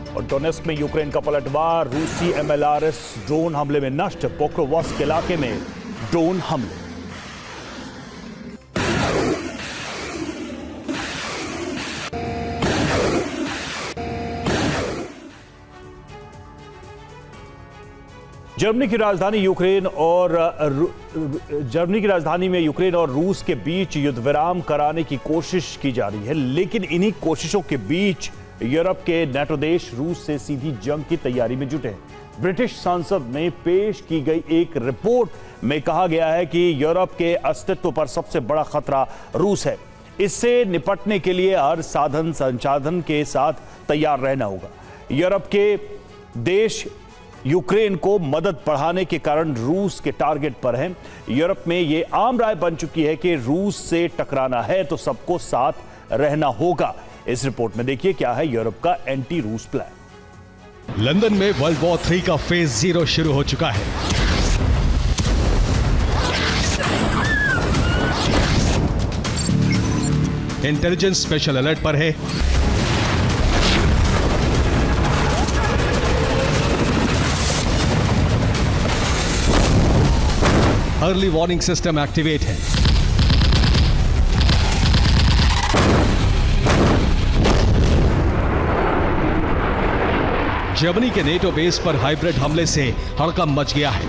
और डोनेस्क में यूक्रेन का पलटवार, रूसी MLRS ड्रोन हमले में नष्ट। पोक्रोवस्क इलाके में ड्रोन हमले। जर्मनी की राजधानी में यूक्रेन और रूस के बीच युद्ध विराम कराने की कोशिश की जा रही है, लेकिन इन्हीं कोशिशों के बीच यूरोप के नेटो देश रूस से सीधी जंग की तैयारी में जुटे हैं। ब्रिटिश संसद में पेश की गई एक रिपोर्ट में कहा गया है कि यूरोप के अस्तित्व पर सबसे बड़ा खतरा रूस है। इससे निपटने के लिए हर साधन संसाधन के साथ तैयार रहना होगा। यूरोप के देश यूक्रेन को मदद बढ़ाने के कारण रूस के टारगेट पर हैं। यूरोप में यह आम राय बन चुकी है कि रूस से टकराना है तो सबको साथ रहना होगा। इस रिपोर्ट में देखिए क्या है यूरोप का एंटी रूस प्लान। लंदन में वर्ल्ड वॉर 3 का फेज 0 शुरू हो चुका है। इंटेलिजेंस स्पेशल अलर्ट पर है। अर्ली वार्निंग सिस्टम एक्टिवेट है। जर्मनी के नेटो बेस पर हाइब्रिड हमले से हड़कंप मच गया है।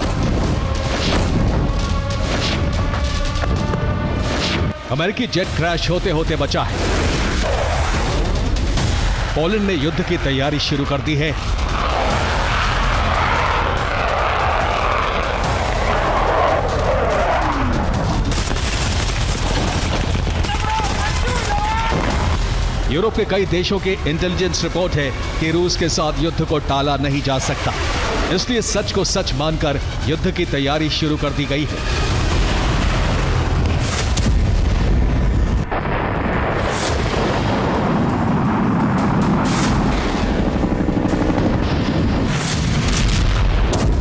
अमेरिकी जेट क्रैश होते होते बचा है। पोलैंड ने युद्ध की तैयारी शुरू कर दी है। यूरोप के कई देशों के इंटेलिजेंस रिपोर्ट है कि रूस के साथ युद्ध को टाला नहीं जा सकता, इसलिए सच को सच मानकर युद्ध की तैयारी शुरू कर दी गई है।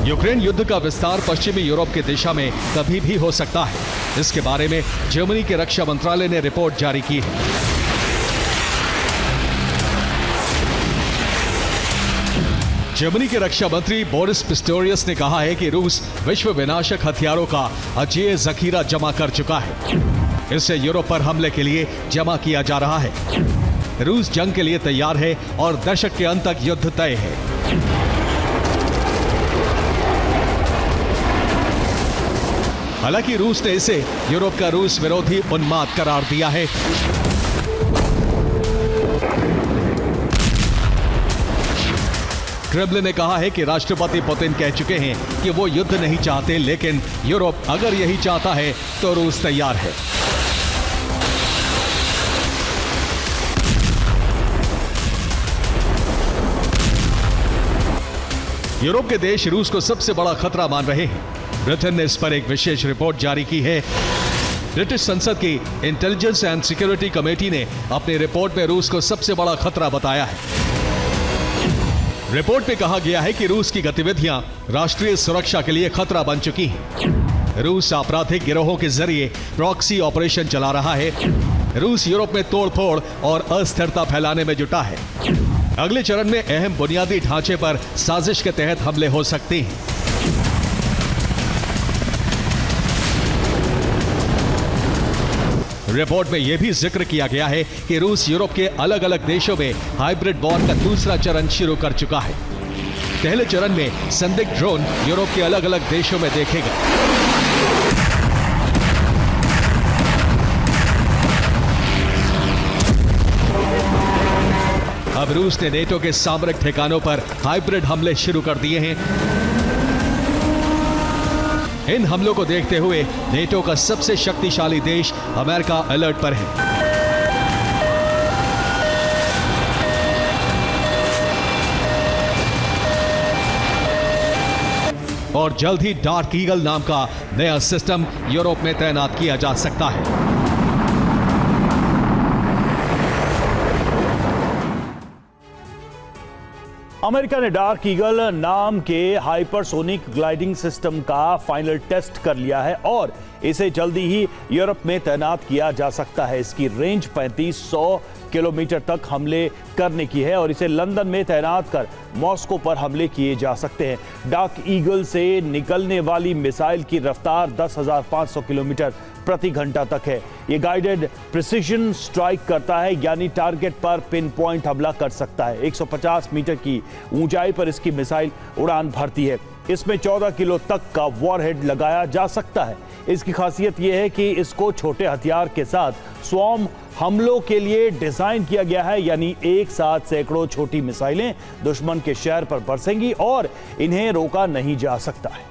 यूक्रेन युद्ध का विस्तार पश्चिमी यूरोप की दिशा में कभी भी हो सकता है। इसके बारे में जर्मनी के रक्षा मंत्रालय ने रिपोर्ट जारी की है। जर्मनी के रक्षा मंत्री बोरिस पिस्टोरियस ने कहा है कि रूस विश्व विनाशक हथियारों का अजेय जखीरा जमा कर चुका है। इसे यूरोप पर हमले के लिए जमा किया जा रहा है। रूस जंग के लिए तैयार है और दशक के अंत तक युद्ध तय है। हालांकि रूस ने इसे यूरोप का रूस विरोधी उन्माद करार दिया है। क्रेमलिन ने कहा है कि राष्ट्रपति पुतिन कह चुके हैं कि वो युद्ध नहीं चाहते, लेकिन यूरोप अगर यही चाहता है तो रूस तैयार है। यूरोप के देश रूस को सबसे बड़ा खतरा मान रहे हैं। ब्रिटेन ने इस पर एक विशेष रिपोर्ट जारी की है। ब्रिटिश संसद की इंटेलिजेंस एंड सिक्योरिटी कमेटी ने अपनी रिपोर्ट में रूस को सबसे बड़ा खतरा बताया है। रिपोर्ट में कहा गया है कि रूस की गतिविधियां राष्ट्रीय सुरक्षा के लिए खतरा बन चुकी हैं। रूस आपराधिक गिरोहों के जरिए प्रॉक्सी ऑपरेशन चला रहा है। रूस यूरोप में तोड़फोड़ और अस्थिरता फैलाने में जुटा है। अगले चरण में अहम बुनियादी ढांचे पर साजिश के तहत हमले हो सकते हैं। रिपोर्ट में यह भी जिक्र किया गया है कि रूस यूरोप के अलग अलग देशों में हाइब्रिड वॉर का दूसरा चरण शुरू कर चुका है। पहले चरण में संदिग्ध ड्रोन यूरोप के अलग अलग देशों में देखे गए। अब रूस ने नेटो के सामरिक ठिकानों पर हाइब्रिड हमले शुरू कर दिए हैं। इन हमलों को देखते हुए नेटो का सबसे शक्तिशाली देश अमेरिका अलर्ट पर है। और जल्द ही डार्क ईगल नाम का नया सिस्टम यूरोप में तैनात किया जा सकता है। अमेरिका ने डार्क ईगल नाम के हाइपरसोनिक ग्लाइडिंग सिस्टम का फाइनल टेस्ट कर लिया है और इसे जल्दी ही यूरोप में तैनात किया जा सकता है। इसकी रेंज 3500 किलोमीटर तक हमले करने की है और इसे लंदन में तैनात कर मॉस्को पर हमले किए जा सकते हैं। डार्क ईगल से निकलने वाली मिसाइल की रफ्तार 10,500 किलोमीटर प्रति घंटा तक है। ये गाइडेड प्रिसिजन स्ट्राइक करता है, यानी टारगेट पर पिन पॉइंट हमला कर सकता है। 150 मीटर की ऊंचाई पर इसकी मिसाइल उड़ान भरती है। इसमें 14 किलो तक का वॉरहेड लगाया जा सकता है। इसकी खासियत यह है कि इसको छोटे हथियार के साथ स्वॉर्म हमलों के लिए डिजाइन किया गया है, यानी एक साथ सैकड़ों छोटी मिसाइलें दुश्मन के शहर पर बरसेंगी और इन्हें रोका नहीं जा सकता है।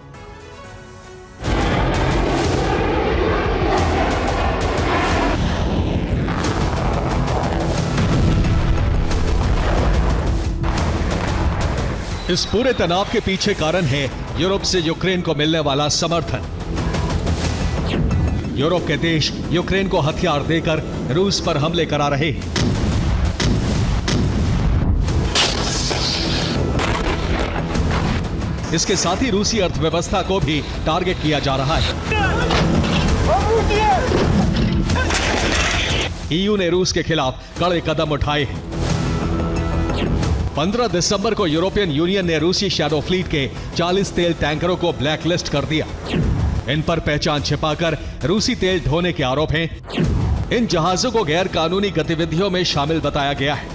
इस पूरे तनाव के पीछे कारण है यूरोप से यूक्रेन को मिलने वाला समर्थन। यूरोप के देश यूक्रेन को हथियार देकर रूस पर हमले करा रहे हैं। इसके साथ ही रूसी अर्थव्यवस्था को भी टारगेट किया जा रहा है। ईयू ने रूस के खिलाफ कड़े कदम उठाए हैं। 15 दिसंबर को यूरोपियन यूनियन ने रूसी शैडो फ्लीट के 40 तेल टैंकरों को ब्लैकलिस्ट कर दिया। इन पर पहचान छिपाकर रूसी तेल ढोने के आरोप हैं। इन जहाजों को गैर कानूनी गतिविधियों में शामिल बताया गया है।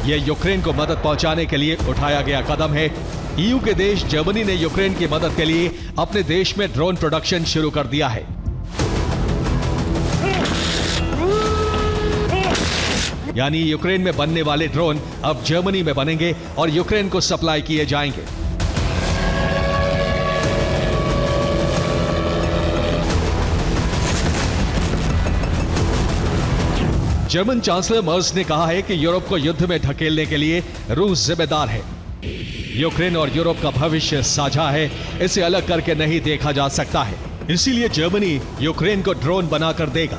यह यूक्रेन को मदद पहुंचाने के लिए उठाया गया कदम है। ईयू के देश जर्मनी ने यूक्रेन की मदद के लिए अपने देश में ड्रोन प्रोडक्शन शुरू कर दिया है। यानी यूक्रेन में बनने वाले ड्रोन अब जर्मनी में बनेंगे और यूक्रेन को सप्लाई किए जाएंगे। जर्मन चांसलर मर्स ने कहा है कि यूरोप को युद्ध में ढकेलने के लिए रूस जिम्मेदार है। यूक्रेन और यूरोप का भविष्य साझा है, इसे अलग करके नहीं देखा जा सकता है। इसीलिए जर्मनी यूक्रेन को ड्रोन बनाकर देगा।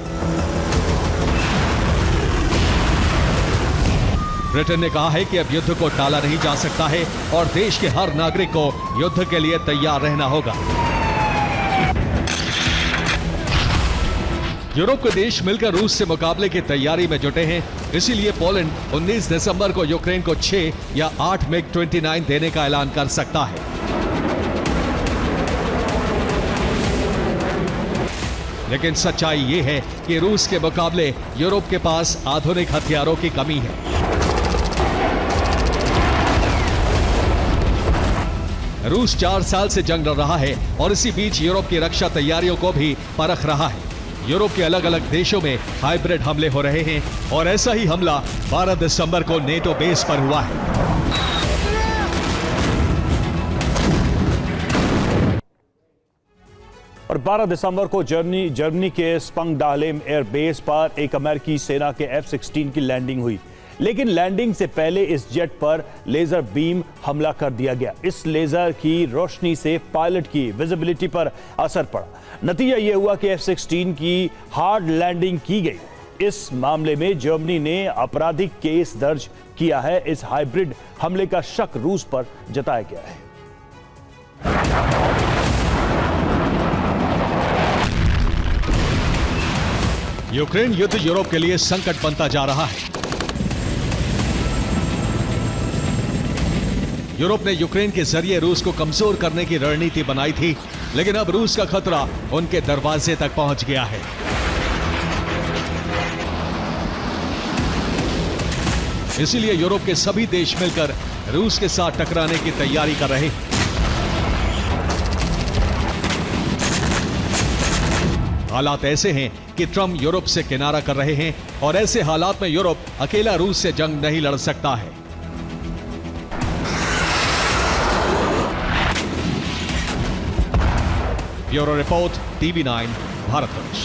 ब्रिटेन ने कहा है कि अब युद्ध को टाला नहीं जा सकता है और देश के हर नागरिक को युद्ध के लिए तैयार रहना होगा। यूरोप के देश मिलकर रूस से मुकाबले की तैयारी में जुटे हैं। इसीलिए पोलैंड 19 दिसंबर को यूक्रेन को 6 या 8 MiG-29 देने का ऐलान कर सकता है। लेकिन सच्चाई यह है कि रूस के मुकाबले यूरोप के पास आधुनिक हथियारों की कमी है। रूस 4 साल से जंग लड़ रहा है और इसी बीच यूरोप की रक्षा तैयारियों को भी परख रहा है। यूरोप के अलग अलग देशों में हाइब्रिड हमले हो रहे हैं और ऐसा ही हमला 12 दिसंबर को नेटो बेस पर हुआ है। और 12 दिसंबर को जर्मनी के स्पंगडालेम एयरबेस पर एक अमेरिकी सेना के F-16 की लैंडिंग हुई, लेकिन लैंडिंग से पहले इस जेट पर लेजर बीम हमला कर दिया गया। इस लेजर की रोशनी से पायलट की विजिबिलिटी पर असर पड़ा। नतीजा यह हुआ कि F-16 की हार्ड लैंडिंग की गई। इस मामले में जर्मनी ने आपराधिक केस दर्ज किया है। इस हाइब्रिड हमले का शक रूस पर जताया गया है। यूक्रेन युद्ध यूरोप के लिए संकट बनता जा रहा है। यूरोप ने यूक्रेन के जरिए रूस को कमजोर करने की रणनीति बनाई थी, लेकिन अब रूस का खतरा उनके दरवाजे तक पहुंच गया है। इसीलिए यूरोप के सभी देश मिलकर रूस के साथ टकराने की तैयारी कर रहे हैं। हालात ऐसे हैं कि ट्रंप यूरोप से किनारा कर रहे हैं और ऐसे हालात में यूरोप अकेला रूस से जंग नहीं लड़ सकता है। Bureau report, TV9 Bharatvarsh.